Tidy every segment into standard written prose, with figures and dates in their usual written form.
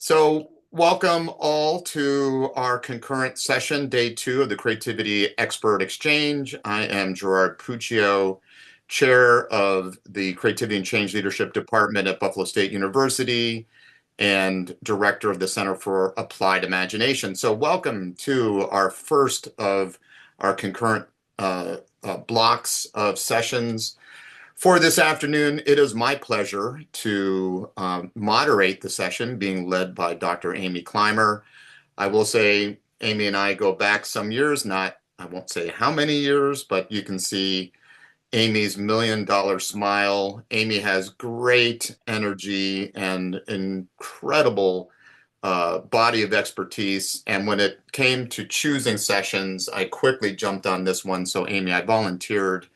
So, welcome all to our concurrent session, day two of the Creativity Expert Exchange. I am Gerard Puccio, chair of the Creativity and Change Leadership Department at Buffalo State University and director of the Center for Applied Imagination. So, welcome to our first of our concurrent blocks of sessions. For this afternoon, it is my pleasure to moderate the session being led by Dr. Amy Climer. I will say Amy and I go back some years, I won't say how many years, but you can see Amy's $1,000,000 smile. Amy has great energy and incredible body of expertise. And when it came to choosing sessions, I quickly jumped on this one. So Amy, I volunteered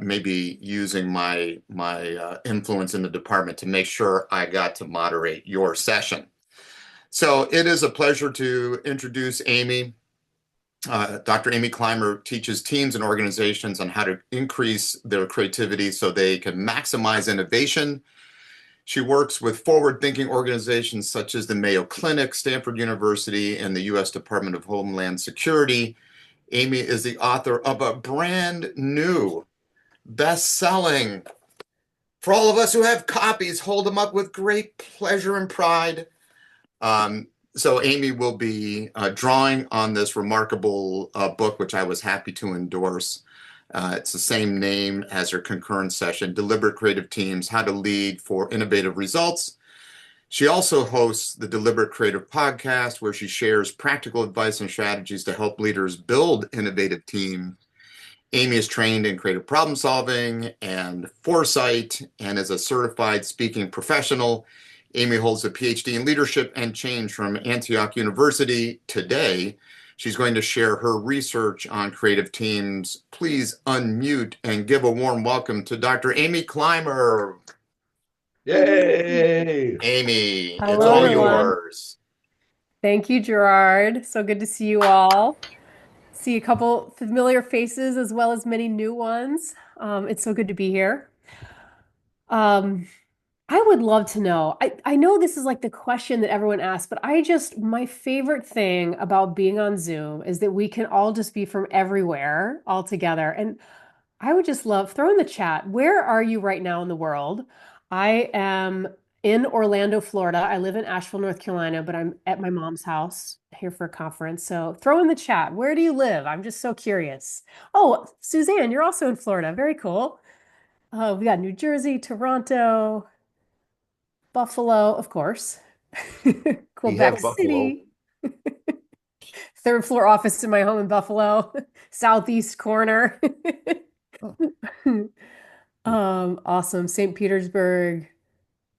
maybe using my influence in the department to make sure I got to moderate your session. So it is a pleasure to introduce Amy. Dr. Amy Climer teaches teams and organizations on how to increase their creativity so they can maximize innovation. She works with forward-thinking organizations such as the Mayo Clinic, Stanford University, and the U.S. Department of Homeland Security. Amy is the author of a brand new best-selling, for all of us who have copies, hold them up with great pleasure and pride. So Amy will be drawing on this remarkable book, which I was happy to endorse. It's the same name as her concurrent session, Deliberate Creative Teams, How to Lead for Innovative Results. She also hosts the Deliberate Creative podcast, where she shares practical advice and strategies to help leaders build innovative teams. Amy is trained in creative problem solving and foresight and is a certified speaking professional. Amy holds a PhD in leadership and change from Antioch University. Today, she's going to share her research on creative teams. Please unmute and give a warm welcome to Dr. Amy Climer. Yay! Amy, it's Hello, all everyone. yours. Thank you, Gerard. So good to see you all. See a couple familiar faces as well as many new ones. It's so good to be here. Um, I would love to know. I know this is like the question that everyone asks, but my favorite thing about being on Zoom is that we can all just be from everywhere all together. And I would just love, throw in the chat, where are you right now in the world? I am in Orlando, Florida. I live in Asheville, North Carolina, but I'm at my mom's house here for a conference. So throw in the chat, where do you live? I'm just so curious. Oh, Suzanne, you're also in Florida. Very cool. We got New Jersey, Toronto, Buffalo, of course. We have Quebec Buffalo. City. Third floor office in my home in Buffalo, southeast corner. Oh, Awesome. St. Petersburg,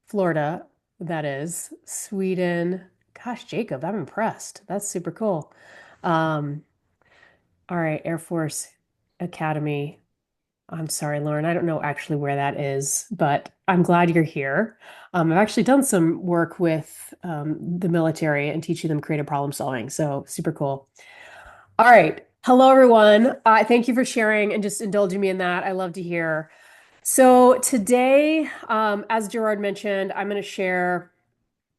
Florida, that is. Sweden. Gosh, Jacob, I'm impressed. That's super cool. Um, all right, Air Force Academy. I'm sorry, Lauren, I don't know actually where that is, but I'm glad you're here. I've actually done some work with the military and teaching them creative problem solving, so super cool. All right. Hello, everyone. Thank you for sharing and just indulging me in that. I love to hear. So today, as Gerard mentioned, I'm going to share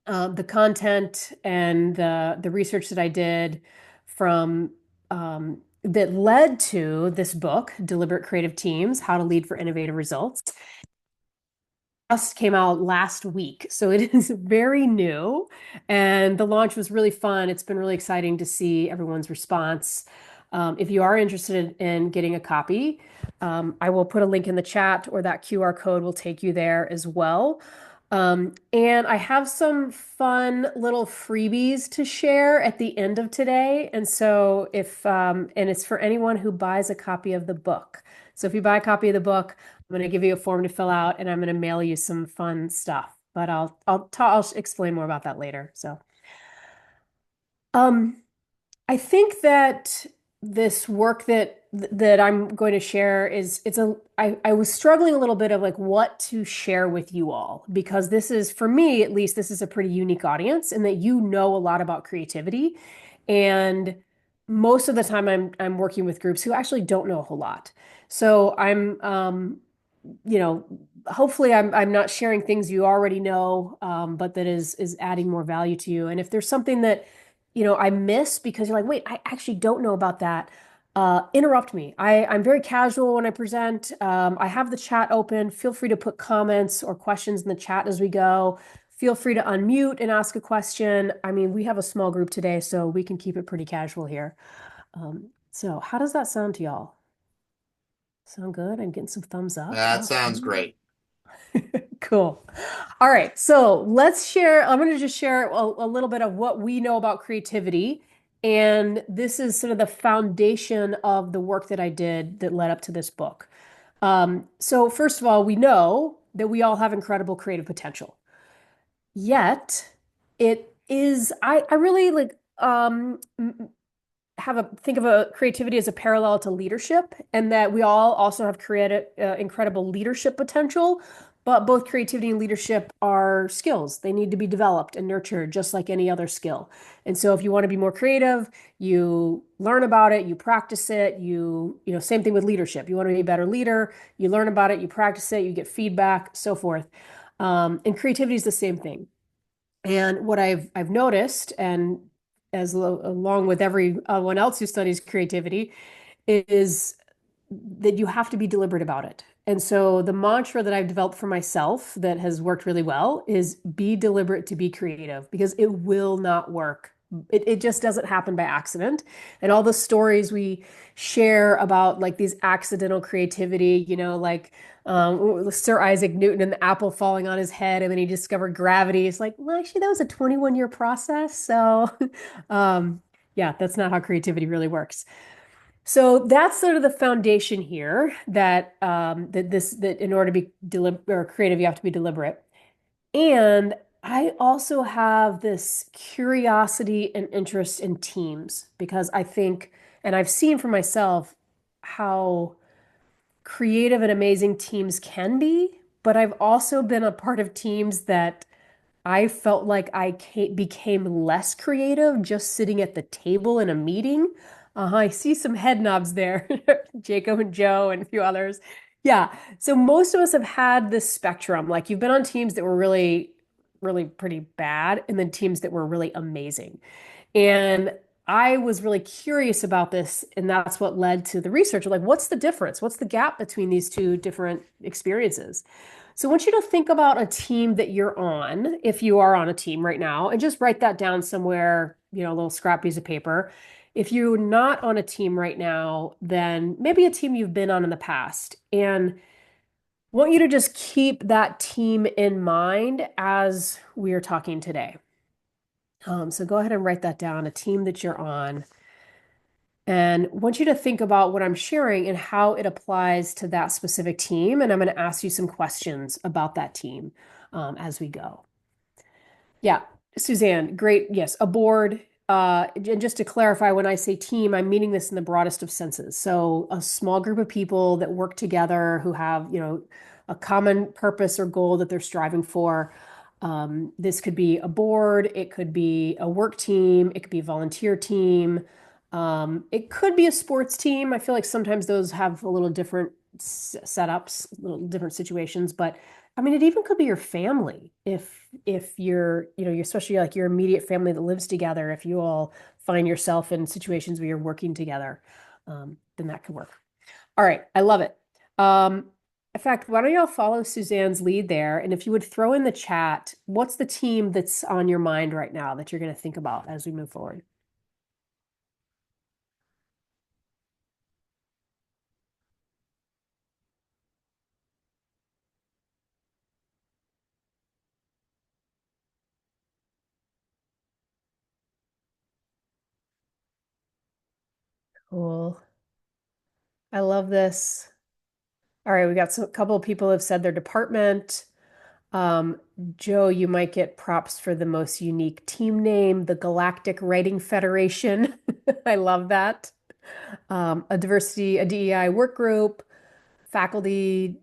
the content and the research that I did from that led to this book, Deliberate Creative Teams: How to Lead for Innovative Results. Just came out last week, so it is very new, and the launch was really fun. It's been really exciting to see everyone's response. If you are interested in getting a copy, I will put a link in the chat, or that QR code will take you there as well. And I have some fun little freebies to share at the end of today. And so and it's for anyone who buys a copy of the book. So if you buy a copy of the book, I'm going to give you a form to fill out, and I'm going to mail you some fun stuff. But I'll explain more about that later. So, um, I think that this work that I'm going to share I was struggling a little bit of like what to share with you all, because this is, for me at least, this is a pretty unique audience in that you know a lot about creativity, and most of the time I'm working with groups who actually don't know a whole lot. So I'm you know, hopefully I'm not sharing things you already know, but that is adding more value to you. And if there's something that, I miss because you're like, wait, I actually don't know about that, interrupt me. I'm very casual when I present. I have the chat open. Feel free to put comments or questions in the chat as we go. Feel free to unmute and ask a question. I mean, we have a small group today, so we can keep it pretty casual here. So how does that sound to y'all? Sound good? I'm getting some thumbs up. That sounds Awesome. great. Cool. All right. So let's share. I'm going to just share a little bit of what we know about creativity. And this is sort of the foundation of the work that I did that led up to this book. So, first of all, we know that we all have incredible creative potential. Yet, I really like, think of a creativity as a parallel to leadership, and that we all also have creative incredible leadership potential, but both creativity and leadership are skills. They need to be developed and nurtured just like any other skill. And so if you want to be more creative, you learn about it, you practice it, same thing with leadership. You want to be a better leader, you learn about it, you practice it, you get feedback, so forth. And creativity is the same thing. And what I've noticed, and along with everyone else who studies creativity, is that you have to be deliberate about it. And so the mantra that I've developed for myself that has worked really well is be deliberate to be creative, because it will not work. It just doesn't happen by accident. And all the stories we share about like these accidental creativity, like Sir Isaac Newton and the apple falling on his head, and then he discovered gravity. It's like, well, actually, that was a 21-year process. So, yeah, that's not how creativity really works. So that's sort of the foundation here that in order to be creative, you have to be deliberate. And I also have this curiosity and interest in teams because I think, and I've seen for myself how creative and amazing teams can be, but I've also been a part of teams that I felt like became less creative just sitting at the table in a meeting. I see some head nods there, Jacob and Joe and a few others. Yeah. So most of us have had this spectrum. Like you've been on teams that were really, really pretty bad, and then teams that were really amazing. And I was really curious about this, and that's what led to the research. Like, what's the difference? What's the gap between these two different experiences? So I want you to think about a team that you're on, if you are on a team right now, and just write that down somewhere, a little scrap piece of paper. If you're not on a team right now, then maybe a team you've been on in the past. And I want you to just keep that team in mind as we are talking today. So go ahead and write that down, a team that you're on. And I want you to think about what I'm sharing and how it applies to that specific team. And I'm going to ask you some questions about that team as we go. Yeah, Suzanne, great. Yes, a board. And just to clarify, when I say team, I'm meaning this in the broadest of senses. So a small group of people that work together who have, a common purpose or goal that they're striving for. This could be a board, it could be a work team, it could be a volunteer team. It could be a sports team. I feel like sometimes those have a little different setups, little different situations, but I mean, it even could be your family. If you're especially like your immediate family that lives together, if you all find yourself in situations where you're working together, then that could work. All right, I love it. In fact, why don't y'all follow Suzanne's lead there? And if you would throw in the chat, what's the team that's on your mind right now that you're going to think about as we move forward? Cool. I love this. All right, we got a couple of people have said their department. Um, Joe, you might get props for the most unique team name, the Galactic Writing Federation. I love that. A DEI work group, faculty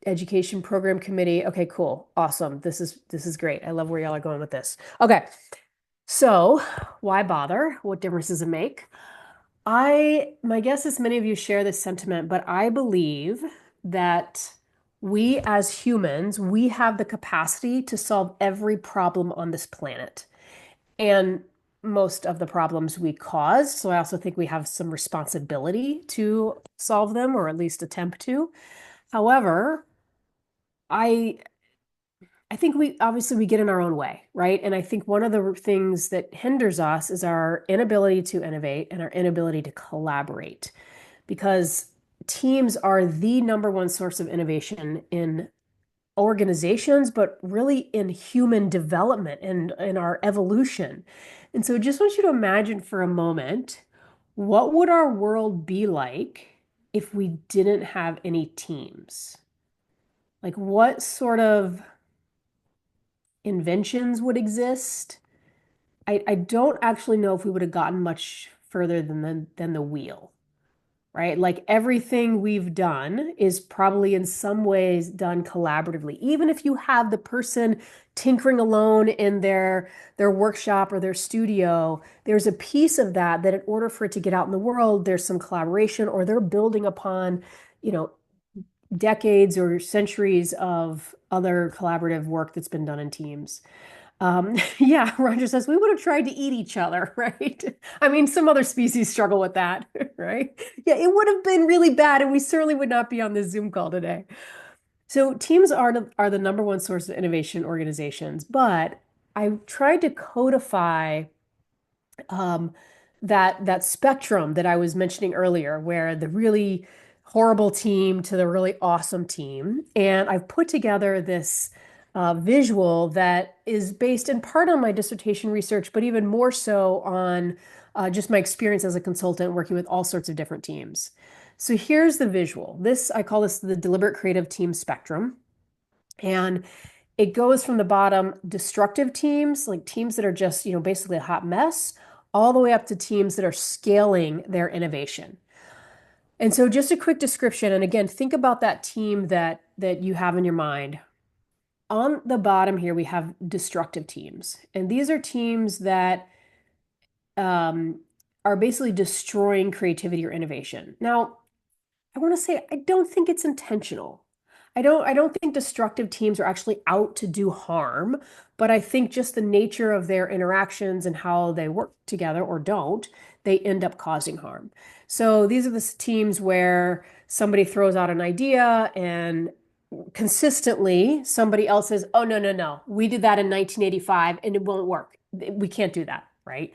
education program committee. Okay, cool. Awesome. This is great. I love where y'all are going with this. Okay. So, why bother? What difference does it make? My guess is many of you share this sentiment, but I believe that we as humans, we have the capacity to solve every problem on this planet. And most of the problems we cause. So I also think we have some responsibility to solve them or at least attempt to. However, I I think we obviously we get in our own way, right? And I think one of the things that hinders us is our inability to innovate and our inability to collaborate because teams are the number one source of innovation in organizations, but really in human development and in our evolution. And so just want you to imagine for a moment, what would our world be like if we didn't have any teams? Like what sort of inventions would exist? I don't actually know if we would have gotten much further than the wheel, right? Like everything we've done is probably in some ways done collaboratively. Even if you have the person tinkering alone in their workshop or their studio, there's a piece of that that in order for it to get out in the world, there's some collaboration or they're building upon, you know, decades or centuries of other collaborative work that's been done in teams. Yeah, Roger says we would have tried to eat each other, right? I mean, some other species struggle with that, right? Yeah, it would have been really bad, and we certainly would not be on this Zoom call today. So teams are the number one source of innovation organizations, but I tried to codify um, that spectrum that I was mentioning earlier, where the really horrible team to the really awesome team. And I've put together this visual that is based in part on my dissertation research, but even more so on just my experience as a consultant working with all sorts of different teams. So here's the visual. I call this the deliberate creative team spectrum. And it goes from the bottom, destructive teams, like teams that are just, basically a hot mess, all the way up to teams that are scaling their innovation. And so just a quick description, and again, think about that team that you have in your mind. On the bottom here, we have destructive teams. And these are teams that um, are basically destroying creativity or innovation. Now, I want to say I don't think it's intentional. I don't think destructive teams are actually out to do harm, but I think just the nature of their interactions and how they work together or don't, they end up causing harm. So these are the teams where somebody throws out an idea and consistently somebody else says, "Oh, no, no, no. We did that in 1985 and it won't work. We can't do that," right?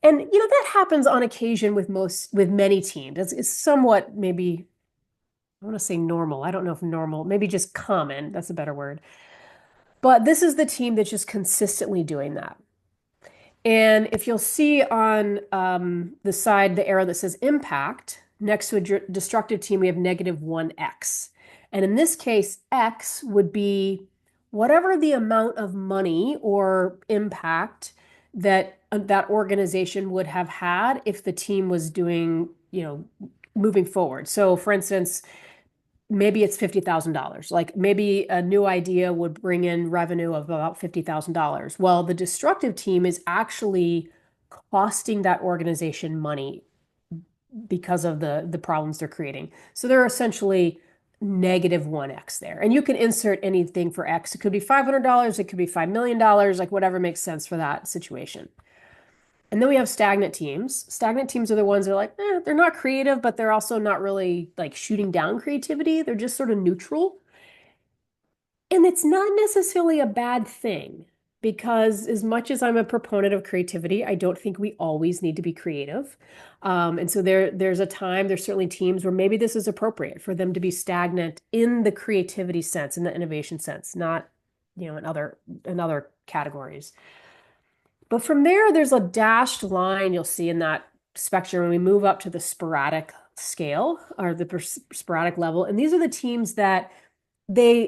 And that happens on occasion with many teams. It's somewhat maybe I want to say normal. I don't know if normal, maybe just common. That's a better word. But this is the team that's just consistently doing that. And if you'll see on the side, the arrow that says impact, next to a destructive team, we have -1x. And in this case, x would be whatever the amount of money or impact that that organization would have had if the team was doing, moving forward. So, for instance, maybe it's $50,000. Like maybe a new idea would bring in revenue of about $50,000. Well, the destructive team is actually costing that organization money because of the problems they're creating. So they're essentially -1x there. And you can insert anything for x. It could be $500, it could be $5 million, like whatever makes sense for that situation. And then we have stagnant teams. Stagnant teams are the ones that are like, they're not creative, but they're also not really like shooting down creativity. They're just sort of neutral. And it's not necessarily a bad thing because as much as I'm a proponent of creativity, I don't think we always need to be creative. And so there's certainly teams where maybe this is appropriate for them to be stagnant in the creativity sense, in the innovation sense, not, in other categories. But from there, there's a dashed line you'll see in that spectrum when we move up to the sporadic scale or the sporadic level. And these are the teams that they're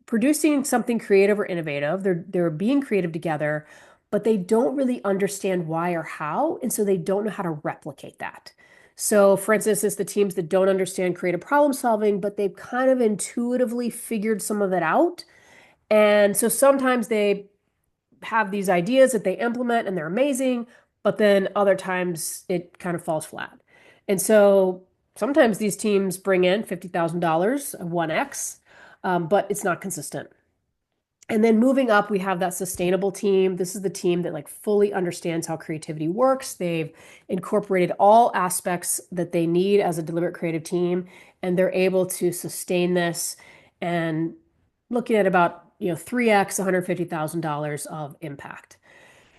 producing something creative or innovative. They're being creative together, but they don't really understand why or how, and so they don't know how to replicate that. So, for instance, it's the teams that don't understand creative problem solving, but they've kind of intuitively figured some of it out. And so sometimes they have these ideas that they implement and they're amazing, but then other times it kind of falls flat. And so sometimes these teams bring in $50,000 of 1x, but it's not consistent. And then moving up, we have that sustainable team. This is the team that like fully understands how creativity works. They've incorporated all aspects that they need as a deliberate creative team, and they're able to sustain this and looking at about, 3x $150,000 of impact.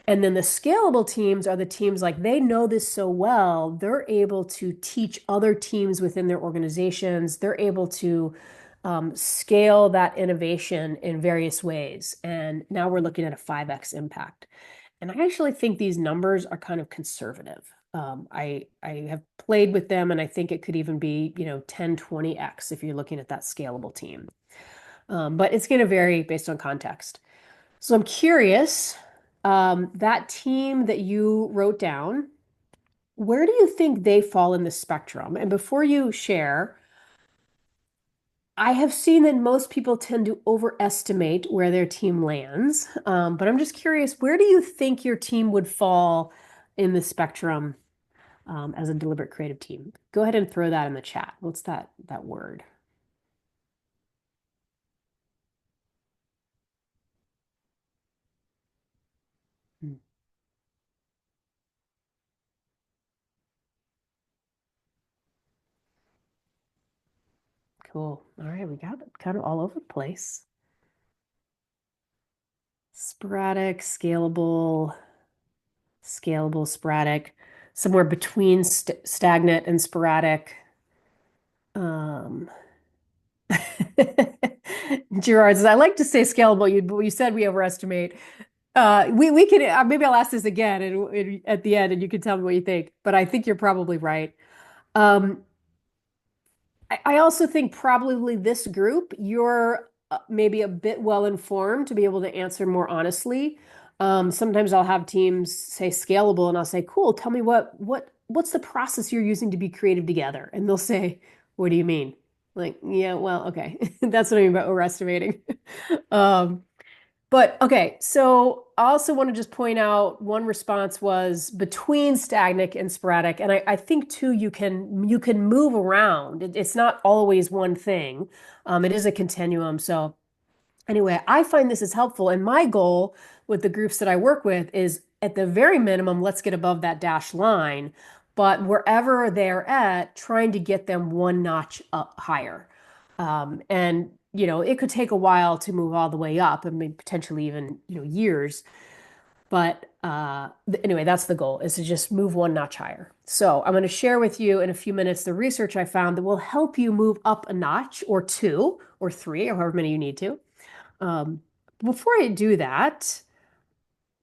And then the scalable teams are the teams like they know this so well, they're able to teach other teams within their organizations. They're able to scale that innovation in various ways. And now we're looking at a 5x impact. And I actually think these numbers are kind of conservative. I have played with them and I think it could even be, 10, 20x if you're looking at that scalable team. But it's going to vary based on context. So I'm curious, that team that you wrote down, where do you think they fall in the spectrum? And before you share, I have seen that most people tend to overestimate where their team lands. But I'm just curious, where do you think your team would fall in the spectrum, as a deliberate creative team? Go ahead and throw that in the chat. What's that word? Hmm, cool. All right, we got it kind of all over the place. Sporadic, scalable, sporadic, somewhere between stagnant and sporadic. Um, Gerard says, I like to say scalable. You said we overestimate. We can maybe I'll ask this again and at the end, and you can tell me what you think. But I think you're probably right. Um, I also think probably this group, you're maybe a bit well informed to be able to answer more honestly. Sometimes I'll have teams say scalable, and I'll say, "Cool, tell me what's the process you're using to be creative together?" And they'll say, "What do you mean?" Like, yeah, well, okay, that's what I mean by overestimating. Um, but okay, so I also want to just point out one response was between stagnant and sporadic, and I think too you can move around. It's not always one thing. It is a continuum. So anyway, I find this is helpful, and my goal with the groups that I work with is at the very minimum, let's get above that dash line, but wherever they're at, trying to get them one notch up higher. And it could take a while to move all the way up. I mean, potentially even, years. But anyway, that's the goal is to just move one notch higher. So I'm going to share with you in a few minutes the research I found that will help you move up a notch or two or three or however many you need to. Um, Before I do that,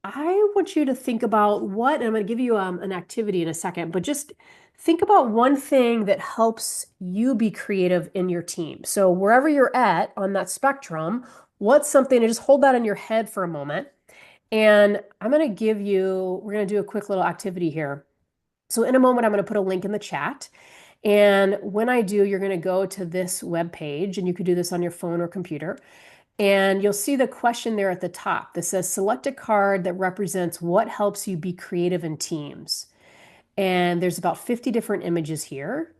I want you to think about and I'm going to give you an activity in a second, but just think about one thing that helps you be creative in your team. So wherever you're at on that spectrum, what's something, and just hold that in your head for a moment. And we're going to do a quick little activity here. So in a moment, I'm going to put a link in the chat. And when I do, you're going to go to this web page, and you could do this on your phone or computer. And you'll see the question there at the top that says, select a card that represents what helps you be creative in teams. And there's about 50 different images here.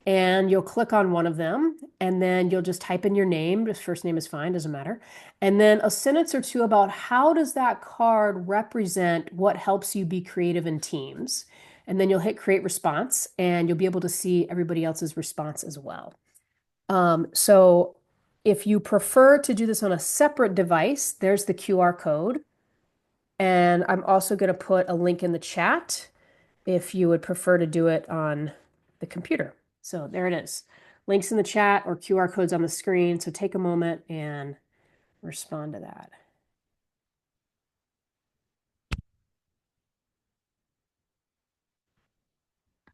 And you'll click on one of them, and then you'll just type in your name. Just first name is fine, doesn't matter. And then a sentence or two about how does that card represent what helps you be creative in teams. And then you'll hit create response, and you'll be able to see everybody else's response as well. So if you prefer to do this on a separate device, there's the QR code. And I'm also going to put a link in the chat if you would prefer to do it on the computer. So there it is. Links in the chat or QR codes on the screen. So take a moment and respond to that.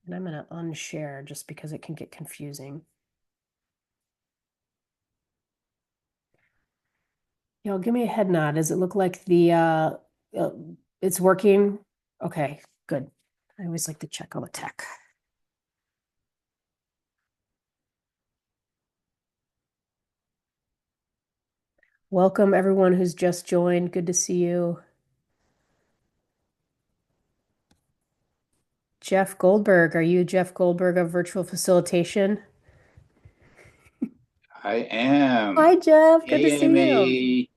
And I'm going to unshare just because it can get confusing. Give me a head nod. Does it look like it's working? Okay, good. I always like to check all the tech. Welcome everyone who's just joined. Good to see you. Jeff Goldberg. Are you Jeff Goldberg of Virtual Facilitation? I am. Hi, Jeff. Good to Hey, see you. Amy.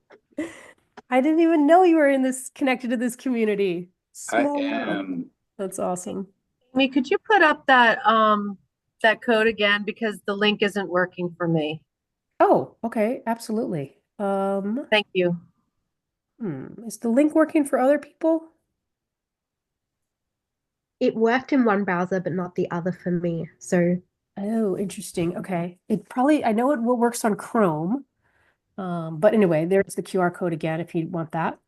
I didn't even know you were in this connected to this community. I Small world. am. That's awesome. Amy, could you put up that code again because the link isn't working for me? Oh, okay, absolutely. Thank you. Is the link working for other people? It worked in one browser, but not the other for me. So Oh, interesting. Okay. It probably, I know it works on Chrome. But anyway, there's the QR code again if you want that.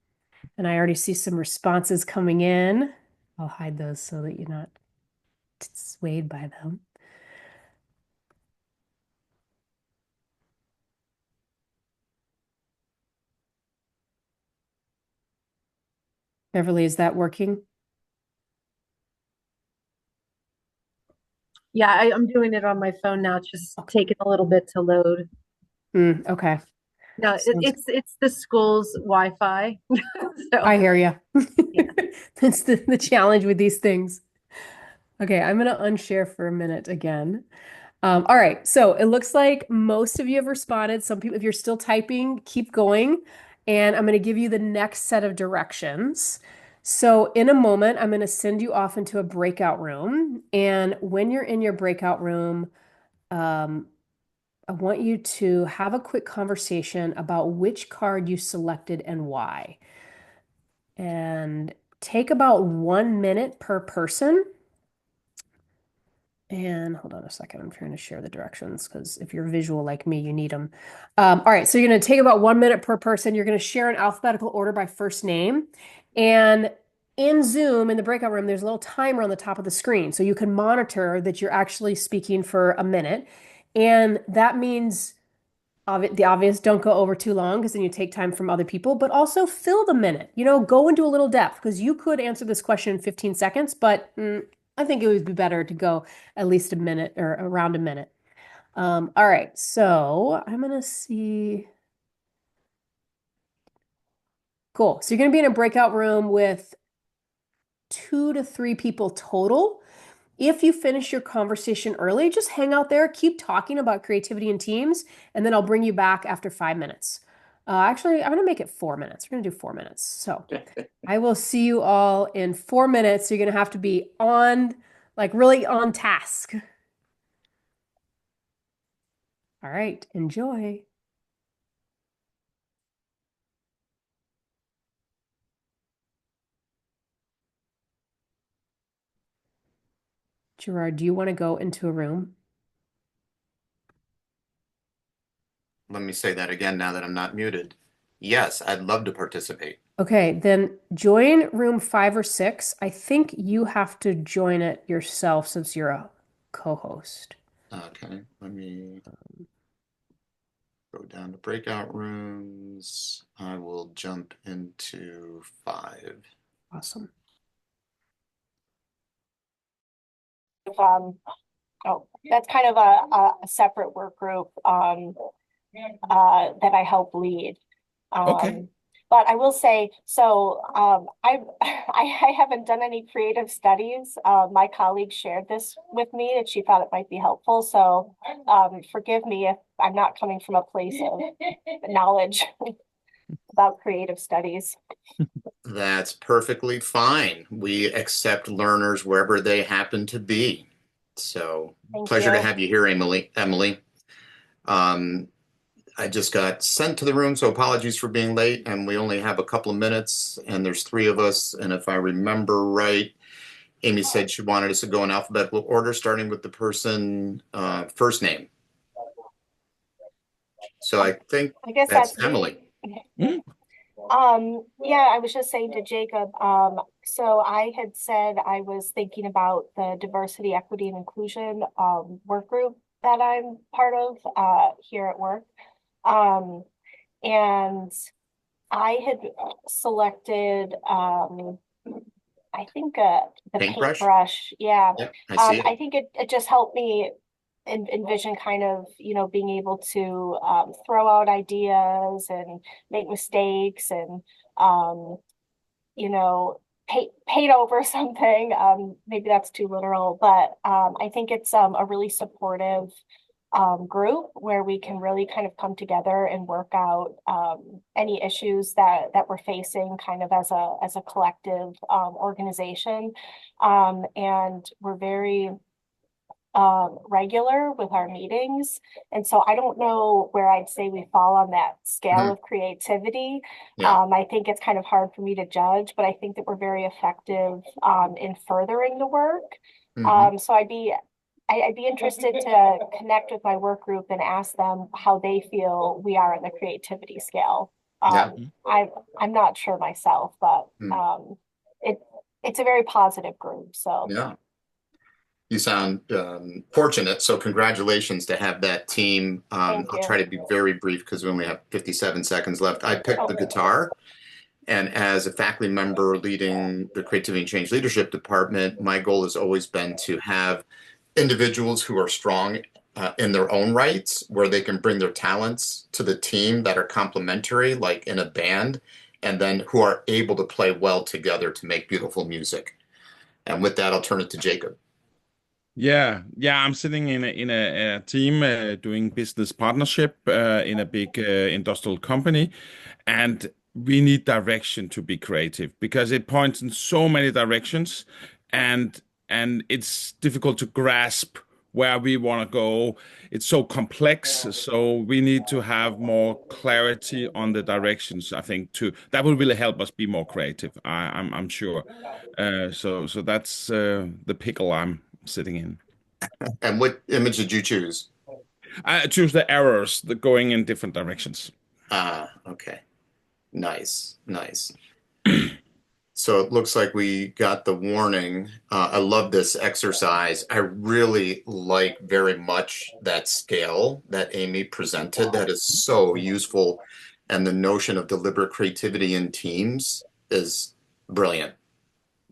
And I already see some responses coming in. I'll hide those so that you're not swayed by them. Beverly, is that working? Yeah, I'm doing it on my phone now. It's just taking a little bit to load. Okay. No, it's the school's Wi-Fi. So I hear you. yeah. That's the challenge with these things. Okay, I'm going to unshare for a minute again. All right, so it looks like most of you have responded. Some people, if you're still typing, keep going. And I'm going to give you the next set of directions. So in a moment, I'm going to send you off into a breakout room. And when you're in your breakout room, um, I want you to have a quick conversation about which card you selected and why. And take about 1 minute per person. And hold on a second, I'm trying to share the directions because if you're visual like me, you need them. All right, so you're going to take about 1 minute per person. You're going to share in alphabetical order by first name. And in Zoom, in the breakout room, there's a little timer on the top of the screen. So you can monitor that you're actually speaking for a minute. And that means the obvious, don't go over too long because then you take time from other people, but also fill the minute. Go into a little depth because you could answer this question in 15 seconds, but I think it would be better to go at least a minute or around a minute. All right, so I'm gonna see. Cool. So you're gonna be in a breakout room with 2 to 3 people total. If you finish your conversation early, just hang out there, keep talking about creativity in teams, and then I'll bring you back after 5 minutes. Actually, I'm going to make it 4 minutes. We're going to do 4 minutes. So I will see you all in 4 minutes. So you're going to have to be on, like really on task. All right, enjoy. Gerard, do you want to go into a room? Let me say that again now that I'm not muted. Yes, I'd love to participate. Okay, then join room 5 or 6. I think you have to join it yourself since you're a co-host. Okay, let me go down to breakout rooms. I will jump into 5. Awesome. Oh, that's kind of a separate work group that I help lead. Okay. But I will say, so I haven't done any creative studies. My colleague shared this with me that she thought it might be helpful. So forgive me if I'm not coming from a place of knowledge about creative studies. That's perfectly fine. We accept learners wherever they happen to be. So Thank pleasure to you. have you here, Emily. I just got sent to the room, so apologies for being late. And we only have a couple of minutes, and there's 3 of us. And if I remember right, Amy said she wanted us to go in alphabetical order, starting with the person first name. So I think I guess that's that's Emily. me. Yeah, I was just saying to Jacob, so I had said I was thinking about the diversity, equity, and inclusion work group that I'm part of here at work. And I had selected I think the paintbrush. Yeah. Yep, I see it. I think it just helped me envision kind of, being able to throw out ideas and make mistakes and, you know, paint over something. Maybe that's too literal, but I think it's a really supportive group where we can really kind of come together and work out any issues that we're facing kind of as a collective organization. And we're very regular with our meetings. And so I don't know where I'd say we fall on that scale of creativity. Yeah. I think it's kind of hard for me to judge, but I think that we're very effective in furthering the work. So I'd be interested to connect with my work group and ask them how they feel we are on the creativity scale. Yeah. I'm not sure myself, but it it's a very positive group. So Yeah. You sound fortunate, so congratulations to have that team. thank I'll you. try to be very brief because we only have 57 seconds left. I picked the Okay. guitar, and as a faculty member leading the Creativity and Change Leadership Department, my goal has always been to have individuals who are strong in their own rights, where they can bring their talents to the team that are complementary, like in a band, and then who are able to play well together to make beautiful music. And with that, I'll turn it to Jacob. Yeah, yeah, I'm sitting in a team doing business partnership in a big industrial company, and we need direction to be creative because it points in so many directions, and it's difficult to grasp where we want to go. It's so complex, so we need to have more clarity on the directions. I think too that will really help us be more creative. I'm sure. So that's the pickle I'm sitting in. And what image did you choose? I choose the errors, the going in different directions. Ah, okay. Nice, nice. So it looks like we got the warning. I love this exercise. I really like very much that scale that Amy presented. That is so useful. And the notion of deliberate creativity in teams is brilliant.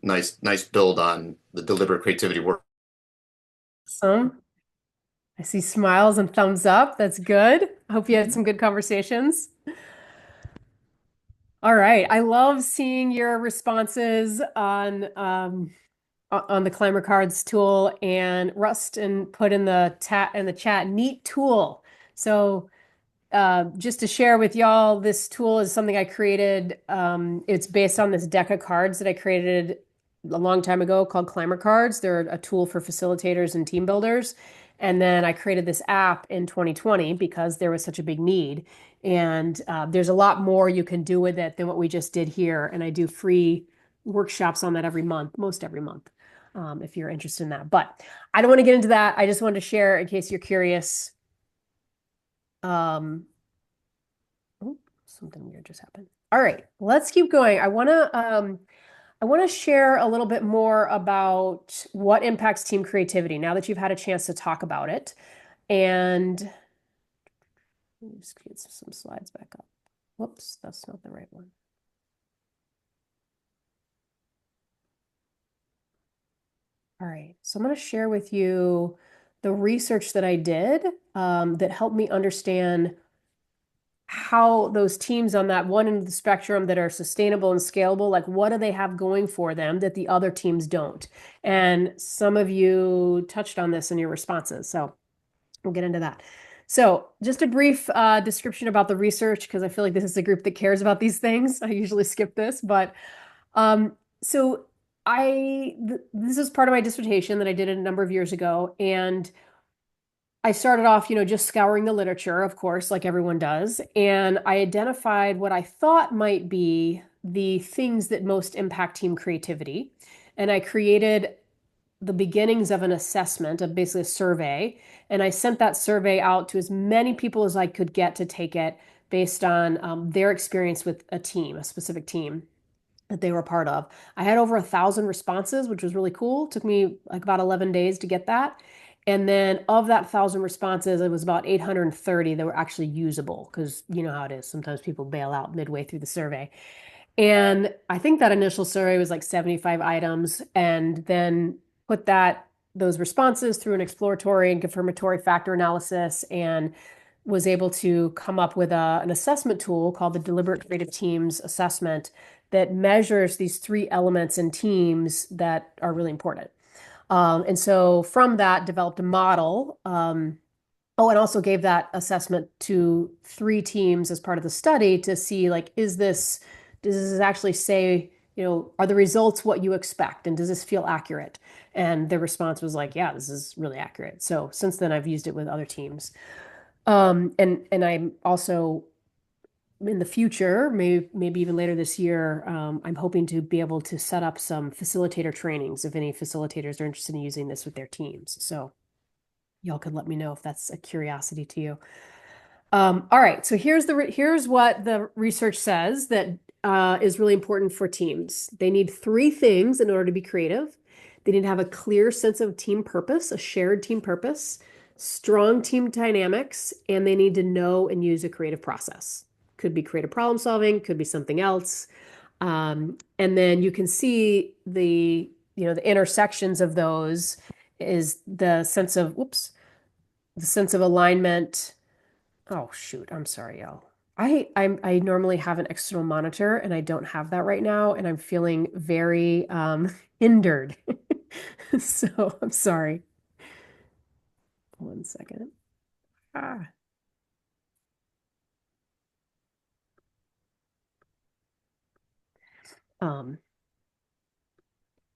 Nice build on the deliberate creativity work. Awesome. I see smiles and thumbs up. That's good. I hope you had some good conversations. All right. I love seeing your responses on the Climer cards tool, and Rust and put in the chat, neat tool. So just to share with y'all, this tool is something I created. It's based on this deck of cards that I created a long time ago called Climer cards. They're a tool for facilitators and team builders. And then I created this app in 2020 because there was such a big need. And there's a lot more you can do with it than what we just did here. And I do free workshops on that every month, most every month, if you're interested in that. But I don't want to get into that. I just wanted to share in case you're curious. Oh, something weird just happened. All right, let's keep going. I want to share a little bit more about what impacts team creativity now that you've had a chance to talk about it. And let me just get some slides back up. Whoops, that's not the right one. All right, so I'm going to share with you the research that I did that helped me understand how those teams on that one end of the spectrum that are sustainable and scalable, like what do they have going for them that the other teams don't? And some of you touched on this in your responses, so we'll get into that. So just a brief description about the research, because I feel like this is a group that cares about these things. I usually skip this, but so this is part of my dissertation that I did a number of years ago, and I started off, just scouring the literature, of course, like everyone does, and I identified what I thought might be the things that most impact team creativity. And I created the beginnings of an assessment, of basically a survey, and I sent that survey out to as many people as I could get to take it based on their experience with a team, a specific team that they were part of. I had over 1,000 responses, which was really cool. It took me like about 11 days to get that. And then of that 1,000 responses, it was about 830 that were actually usable because you know how it is. Sometimes people bail out midway through the survey. And I think that initial survey was like 75 items, and then put those responses through an exploratory and confirmatory factor analysis, and was able to come up with an assessment tool called the Deliberate Creative Teams Assessment that measures these three elements in teams that are really important. And so from that, developed a model. Oh, and also gave that assessment to three teams as part of the study to see, like, does this actually say, are the results what you expect? And does this feel accurate? And their response was like, yeah, this is really accurate. So since then, I've used it with other teams. And I'm also in the future, maybe even later this year, I'm hoping to be able to set up some facilitator trainings if any facilitators are interested in using this with their teams. So y'all could let me know if that's a curiosity to you. All right, so here's what the research says that is really important for teams. They need three things in order to be creative. They need to have a clear sense of team purpose, a shared team purpose, strong team dynamics, and they need to know and use a creative process. Could be creative problem solving, could be something else. And then you can see the intersections of those is the sense of, alignment. Oh, shoot. I'm sorry, y'all. I normally have an external monitor and I don't have that right now, and I'm feeling very hindered. So I'm sorry. One second. Ah. Um,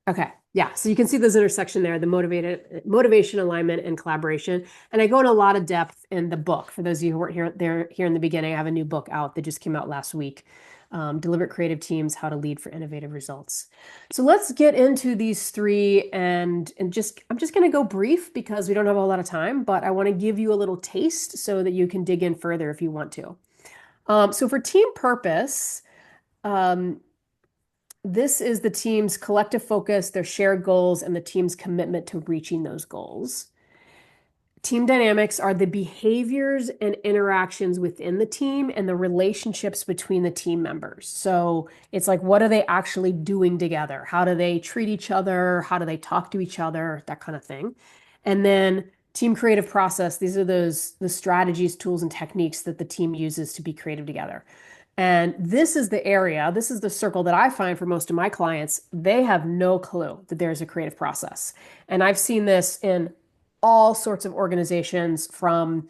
okay. Yeah. So you can see this intersection there, the motivation, alignment, and collaboration. And I go in a lot of depth in the book. For those of you who weren't here in the beginning, I have a new book out that just came out last week. Deliberate Creative Teams, How to Lead for Innovative Results. So let's get into these three and I'm just going to go brief because we don't have a lot of time, but I want to give you a little taste so that you can dig in further if you want to. So for team purpose, this is the team's collective focus, their shared goals, and the team's commitment to reaching those goals. Team dynamics are the behaviors and interactions within the team and the relationships between the team members. So it's like, what are they actually doing together? How do they treat each other? How do they talk to each other? That kind of thing. And then team creative process, these are the strategies, tools, and techniques that the team uses to be creative together. And this is the circle that I find for most of my clients. They have no clue that there's a creative process. And I've seen this in all sorts of organizations from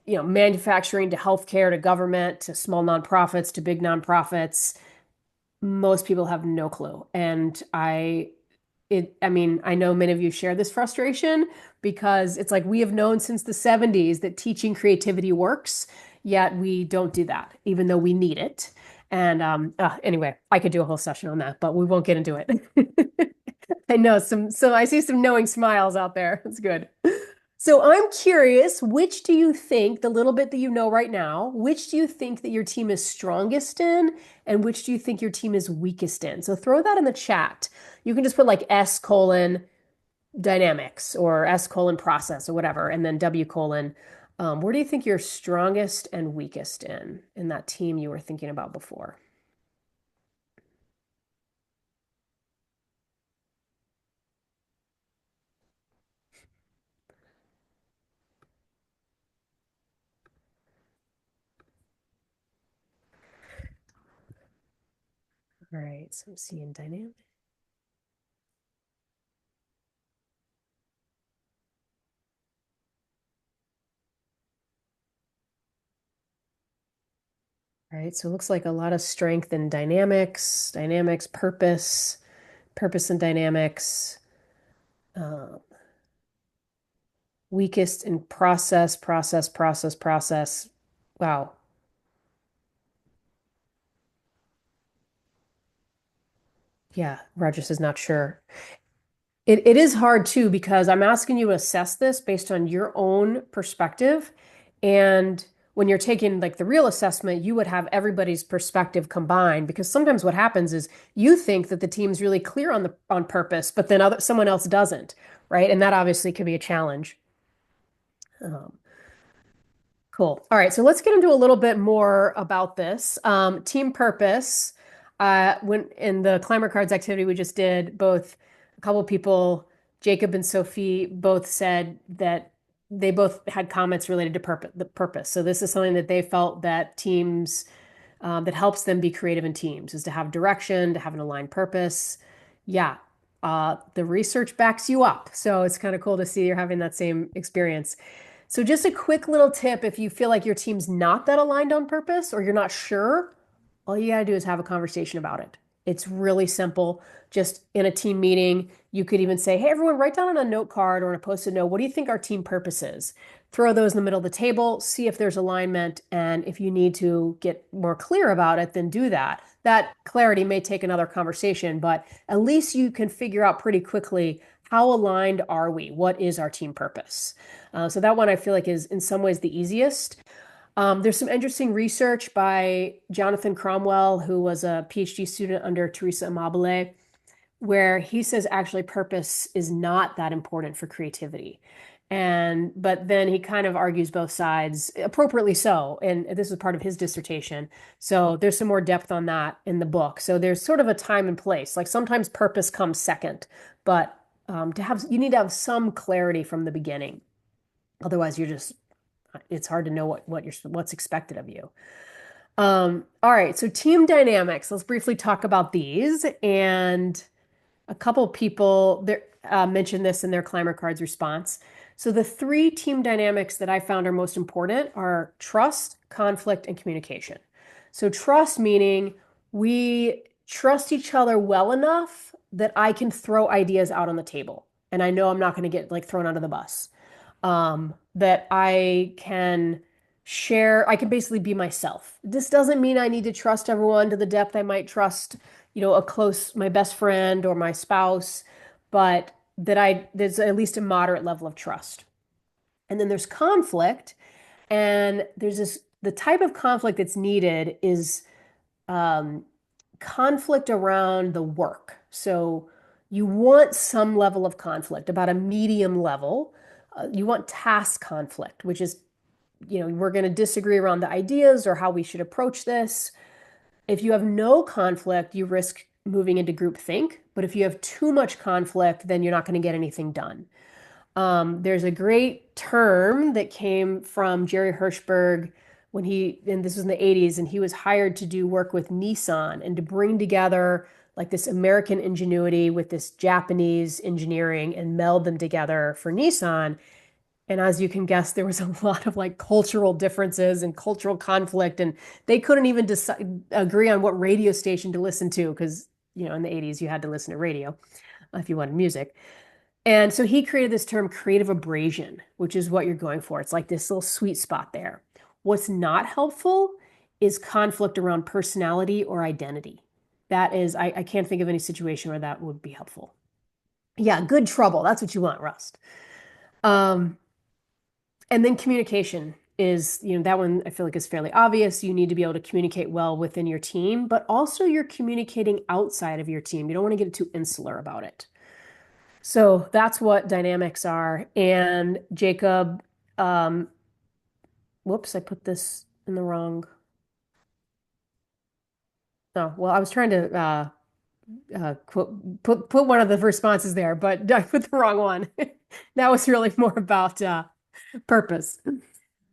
manufacturing to healthcare to government to small nonprofits to big nonprofits. Most people have no clue. And I know many of you share this frustration because it's like we have known since the 70s that teaching creativity works, yet we don't do that, even though we need it. And anyway, I could do a whole session on that, but we won't get into it. I know so I see some knowing smiles out there. It's good. So I'm curious, which do you think, the little bit that you know right now, which do you think that your team is strongest in, and which do you think your team is weakest in? So throw that in the chat. You can just put like S colon dynamics or S colon process or whatever, and then W colon. Where do you think you're strongest and weakest in that team you were thinking about before? All right, so I'm seeing dynamic. All right, so it looks like a lot of strength in dynamics, purpose and dynamics. Weakest in process. Wow. Yeah, Rogers is not sure. It is hard too because I'm asking you to assess this based on your own perspective. And when you're taking like the real assessment, you would have everybody's perspective combined because sometimes what happens is you think that the team's really clear on purpose, but then someone else doesn't, right? And that obviously could be a challenge. Cool. All right, so let's get into a little bit more about this. Team purpose. When in the Climber Cards activity we just did, both a couple people, Jacob and Sophie, both said that they both had comments related to the purpose. So this is something that they felt that teams that helps them be creative in teams is to have direction, to have an aligned purpose. Yeah, the research backs you up. So it's kind of cool to see you're having that same experience. So just a quick little tip, if you feel like your team's not that aligned on purpose or you're not sure, all you gotta do is have a conversation about it. It's really simple. Just in a team meeting, you could even say, hey, everyone, write down on a note card or on a post-it note, what do you think our team purpose is? Throw those in the middle of the table, see if there's alignment, and if you need to get more clear about it, then do that. That clarity may take another conversation, but at least you can figure out pretty quickly how aligned are we? What is our team purpose? So that one I feel like is in some ways the easiest. There's some interesting research by Jonathan Cromwell, who was a PhD student under Teresa Amabile, where he says actually purpose is not that important for creativity. But then he kind of argues both sides, appropriately so. And this is part of his dissertation. So there's some more depth on that in the book. So there's sort of a time and place. Like sometimes purpose comes second, but you need to have some clarity from the beginning. Otherwise, it's hard to know what's expected of you. All right, so team dynamics. Let's briefly talk about these. And a couple people there mentioned this in their Climer cards response. So the three team dynamics that I found are most important are trust, conflict, and communication. So trust meaning we trust each other well enough that I can throw ideas out on the table. And I know I'm not going to get like thrown under the bus. That I can share, I can basically be myself. This doesn't mean I need to trust everyone to the depth I might trust, my best friend or my spouse, but there's at least a moderate level of trust. And then there's conflict, and the type of conflict that's needed is conflict around the work. So you want some level of conflict, about a medium level. You want task conflict, which is, we're going to disagree around the ideas or how we should approach this. If you have no conflict, you risk moving into groupthink. But if you have too much conflict, then you're not going to get anything done. There's a great term that came from Jerry Hirschberg and this was in the 80s, and he was hired to do work with Nissan and to bring together like this American ingenuity with this Japanese engineering and meld them together for Nissan. And as you can guess, there was a lot of like cultural differences and cultural conflict, and they couldn't even agree on what radio station to listen to because, in the 80s, you had to listen to radio if you wanted music. And so he created this term creative abrasion, which is what you're going for. It's like this little sweet spot there. What's not helpful is conflict around personality or identity. That is, I can't think of any situation where that would be helpful. Yeah, good trouble. That's what you want, Rust. And then communication is, that one I feel like is fairly obvious. You need to be able to communicate well within your team, but also you're communicating outside of your team. You don't want to get too insular about it. So that's what dynamics are. And Jacob, whoops, I put this in the wrong. Oh, well, I was trying to put one of the responses there, but I put the wrong one. That was really more about purpose.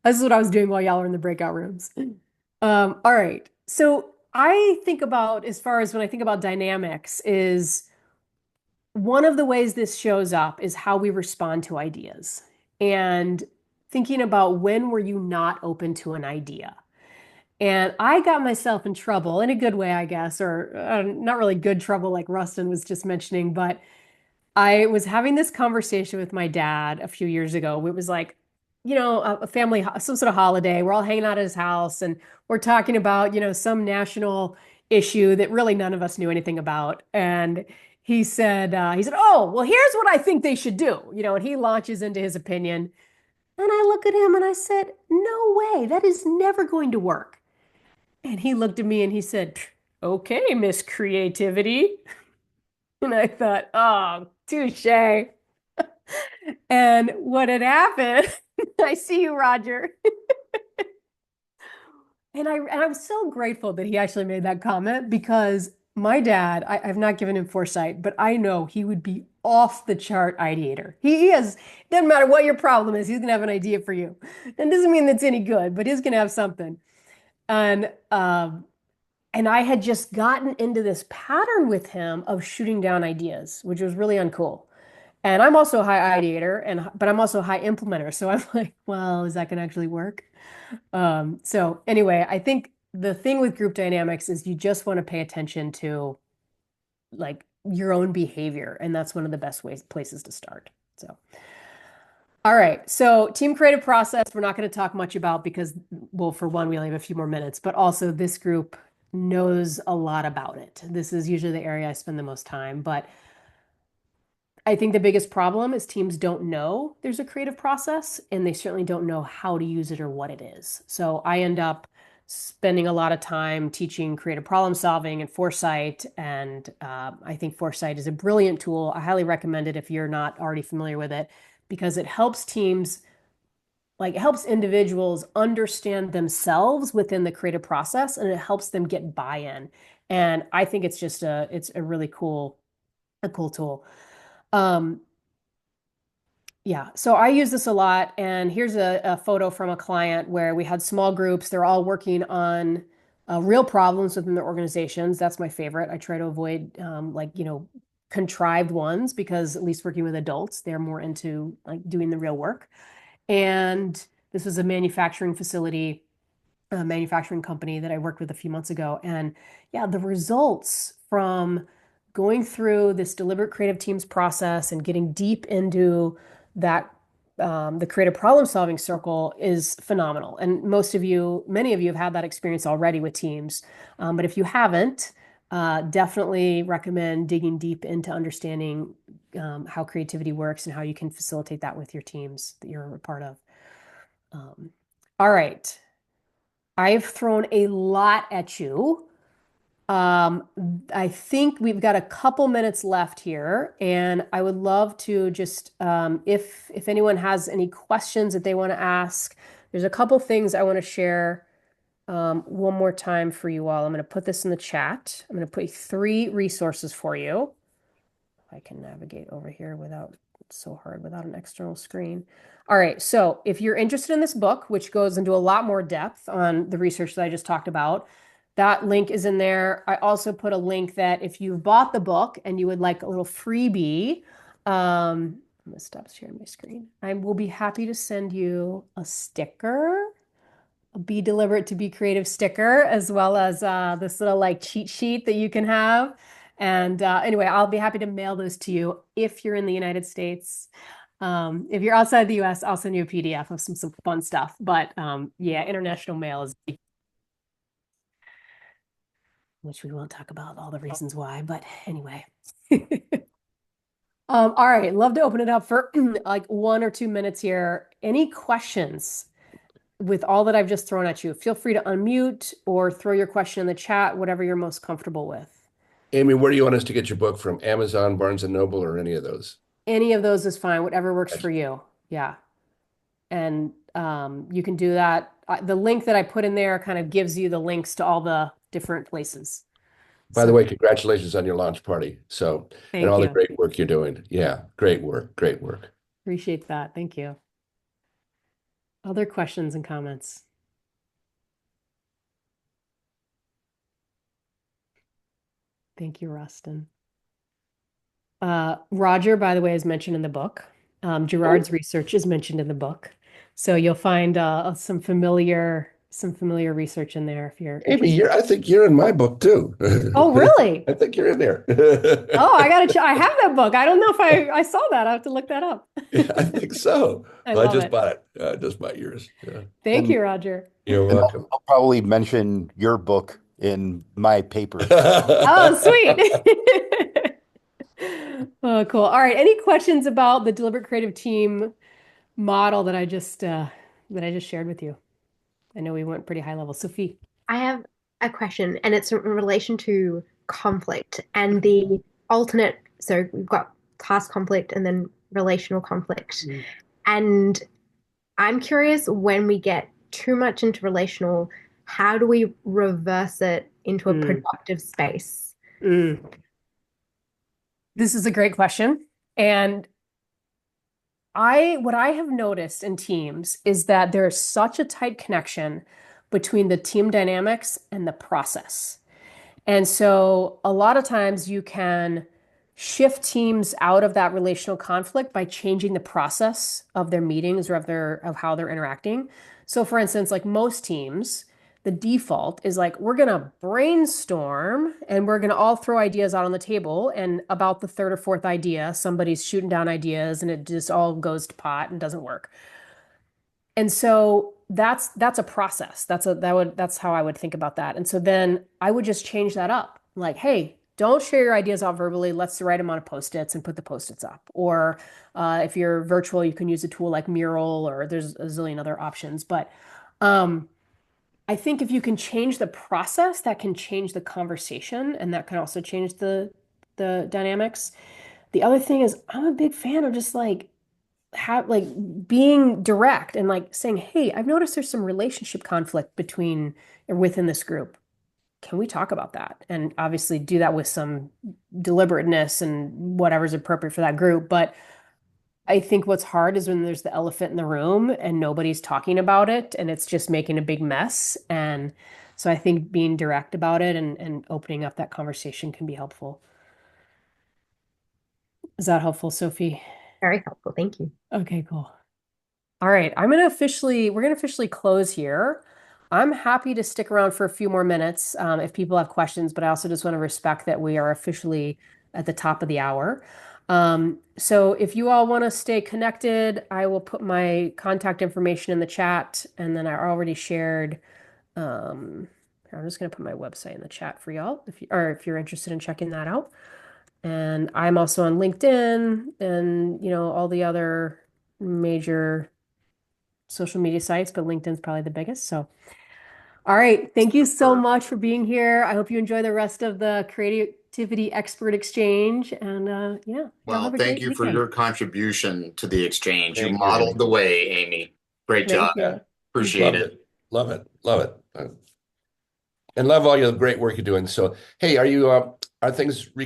This is what I was doing while y'all were in the breakout rooms. All right. So I think about, as far as when I think about dynamics, is one of the ways this shows up is how we respond to ideas. And thinking about when were you not open to an idea? And I got myself in trouble in a good way, I guess, or not really good trouble like Rustin was just mentioning, but I was having this conversation with my dad a few years ago. It was like, a family, some sort of holiday. We're all hanging out at his house and we're talking about, some national issue that really none of us knew anything about. And he said, oh, well, here's what I think they should do, and he launches into his opinion. And I look at him and I said, no way, that is never going to work. And he looked at me and he said, okay, Miss Creativity. And I thought, oh, touche. And what had happened, I see you, Roger. And I was so grateful that he actually made that comment because my dad, I've not given him foresight, but I know he would be off the chart ideator. He is, doesn't matter what your problem is, he's gonna have an idea for you. That doesn't mean that's any good, but he's gonna have something. And and I had just gotten into this pattern with him of shooting down ideas, which was really uncool. And I'm also a high ideator, but I'm also a high implementer. So I'm like, well, is that gonna actually work? So anyway, I think the thing with group dynamics is you just want to pay attention to like your own behavior, and that's one of the best places to start. So, all right. So team creative process, we're not going to talk much about because, well, for one, we only have a few more minutes, but also this group knows a lot about it. This is usually the area I spend the most time, but I think the biggest problem is teams don't know there's a creative process and they certainly don't know how to use it or what it is. So I end up spending a lot of time teaching creative problem solving and foresight. And I think foresight is a brilliant tool. I highly recommend it if you're not already familiar with it because it helps teams, like it helps individuals understand themselves within the creative process and it helps them get buy-in. And I think it's a really a cool tool. Um, yeah, so I use this a lot, and here's a photo from a client where we had small groups. They're all working on real problems within their organizations. That's my favorite. I try to avoid contrived ones because at least working with adults, they're more into like doing the real work. And this was a manufacturing facility, a manufacturing company that I worked with a few months ago. And yeah, the results from going through this deliberate creative teams process and getting deep into that the creative problem solving circle is phenomenal. And many of you have had that experience already with teams. But if you haven't, definitely recommend digging deep into understanding how creativity works and how you can facilitate that with your teams that you're a part of. All right. I've thrown a lot at you. I think we've got a couple minutes left here, and I would love to just if anyone has any questions that they want to ask, there's a couple things I want to share one more time for you all. I'm going to put this in the chat. I'm going to put 3 resources for you. If I can navigate over here without it's so hard without an external screen. All right, so if you're interested in this book, which goes into a lot more depth on the research that I just talked about, that link is in there. I also put a link that if you've bought the book and you would like a little freebie, I'm gonna stop sharing my screen. I will be happy to send you a sticker, a Be Deliberate to Be Creative sticker, as well as this little like cheat sheet that you can have. And anyway, I'll be happy to mail those to you if you're in the United States. If you're outside the US, I'll send you a PDF of some fun stuff. But yeah, international mail is, which we won't talk about all the reasons why, but anyway. All right, love to open it up for like 1 or 2 minutes here. Any questions with all that I've just thrown at you? Feel free to unmute or throw your question in the chat, whatever you're most comfortable with. Amy, where do you want us to get your book from? Amazon, Barnes and Noble, or any of those? Any of those is fine, whatever works for you. Yeah. And you can do that. The link that I put in there kind of gives you the links to all the different places. By the way, congratulations on your launch party. And all the you. great work you're doing. Yeah, great work. Great work. Appreciate that. Thank you. Other questions and comments? Thank you, Rustin. Roger, by the way, is mentioned in the book. Gerard's research is mentioned in the book. So you'll find some familiar research in there if you're Amy, I think you're in my book too. Oh, really? I think you're in there. Oh, I have that book. I don't know if I saw that. I have to look that up. Yeah, I think so. I Well, I love just it. bought it. I just bought yours. Yeah. Thank you, Roger. You're welcome. I'll probably mention your book in my paper. Oh, sweet. Oh, cool. All right. Any questions about the deliberate creative team model that I just shared with you? I know we went pretty high level. Sophie. I have a question, and it's in relation to conflict and the alternate. So we've got task conflict and then relational conflict. And I'm curious, when we get too much into relational, how do we reverse it into a productive space? This is a great question. And what I have noticed in teams is that there is such a tight connection between the team dynamics and the process. And so a lot of times you can shift teams out of that relational conflict by changing the process of their meetings or of how they're interacting. So for instance, like most teams, the default is like we're going to brainstorm and we're going to all throw ideas out on the table, and about the third or fourth idea, somebody's shooting down ideas and it just all goes to pot and doesn't work. And so that's a process. That's how I would think about that. And so then I would just change that up. Like, hey, don't share your ideas out verbally. Let's write them on Post-its and put the Post-its up. Or if you're virtual, you can use a tool like Mural, or there's a zillion other options. But I think if you can change the process, that can change the conversation, and that can also change the dynamics. The other thing is I'm a big fan of just like being direct and like saying, hey, I've noticed there's some relationship conflict between or within this group. Can we talk about that? And obviously do that with some deliberateness and whatever's appropriate for that group. But I think what's hard is when there's the elephant in the room and nobody's talking about it and it's just making a big mess. And so I think being direct about it and opening up that conversation can be helpful. Is that helpful, Sophie? Very helpful. Thank you. Okay, cool. All right, we're gonna officially close here. I'm happy to stick around for a few more minutes if people have questions, but I also just want to respect that we are officially at the top of the hour. So if you all want to stay connected, I will put my contact information in the chat, and then I already shared. I'm just gonna put my website in the chat for y'all if you're interested in checking that out. And I'm also on LinkedIn and all the other major social media sites, but LinkedIn's probably the biggest. So, all right. Thank you so much for being here. I hope you enjoy the rest of the Creativity Expert Exchange. And yeah, y'all Well, have a thank great you for weekend. your contribution to the exchange. You Thank you, modeled Amy. the way, Amy. Great job. Thank you. Appreciate Love it. it. Love it. Love it. And love all your great work you're doing. So, hey, are things